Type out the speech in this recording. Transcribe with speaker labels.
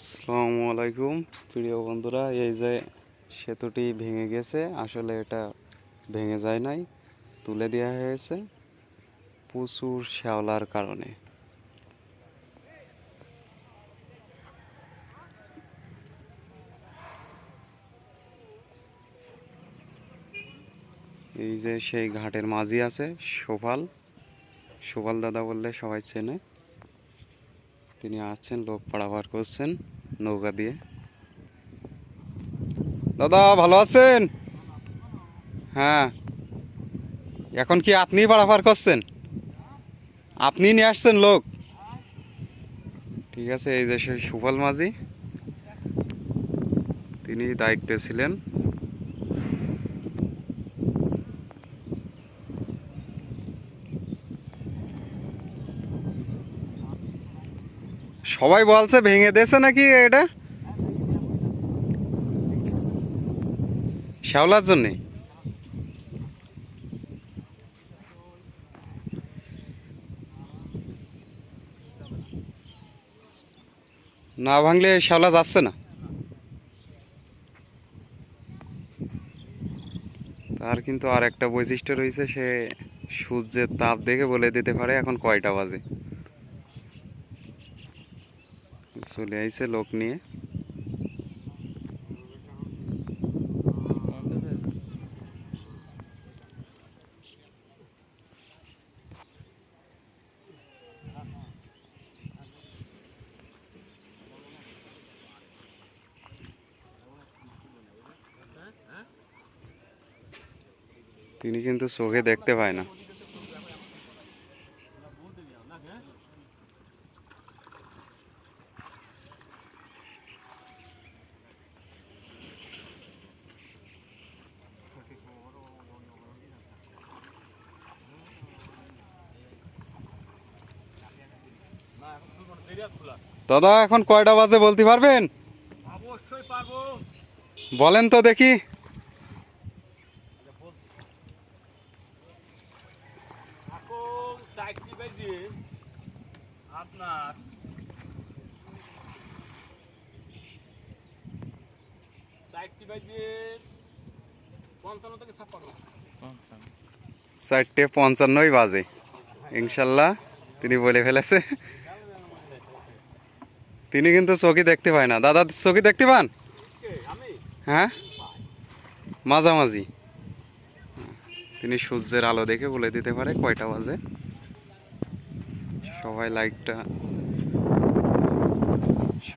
Speaker 1: আসসালামু আলাইকুম প্রিয় বন্ধুরা, এই যে সেতুটি ভেঙে গেছে, আসলে এটা ভেঙে যায় নাই, তুলে দেওয়া হয়েছে প্রচুর শ্যাওলার কারণে। এই যে সেই ঘাটের মাঝি আছে সোপাল দাদা বললে সবাই চেনে। তিনি আসছেন, লোক পারাপার করছেন নৌকা দিয়ে। দাদা ভালো আছেন? হ্যাঁ, এখন কি আপনি পারাপার করছেন? আপনি নিয়ে আসছেন লোক? ঠিক আছে, এই যে সেই সুফল মাঝি, তিনি দায়িত্বে ছিলেন। সবাই বলছে ভেঙে দিয়েছে নাকি এটা শ্যাওলার জন্যে। না ভাঙলে শ্যাওলা যাচ্ছে না। তার কিন্তু আর একটা বৈশিষ্ট্য রয়েছে, সে সূর্যের তাপ দেখে বলে দিতে পারে এখন কয়টা বাজে। চলে আইছে লোক নিয়ে। তিনি কিন্তু চোখে দেখতে পায় না। দাদা এখন কয়টা বাজে বলতে পারবেন?
Speaker 2: অবশ্যই পারবো।
Speaker 1: বলেন তো দেখি।
Speaker 2: এখন 4টি বাজে আপনার 4টি বাজে 55 থেকে 56।
Speaker 1: 4:55 বাজে ইনশাল্লাহ তিনি বলে ফেলেছে। তিনি কিন্তু চোখে দেখতে পায় না। দাদা চোখে দেখতে পান?
Speaker 2: আমি
Speaker 1: হ্যাঁ, মাঝামাঝি। তিনি সূর্যের আলো দেখে বলে দিতে পারে কয়টা বাজে। সবাই লাইটটা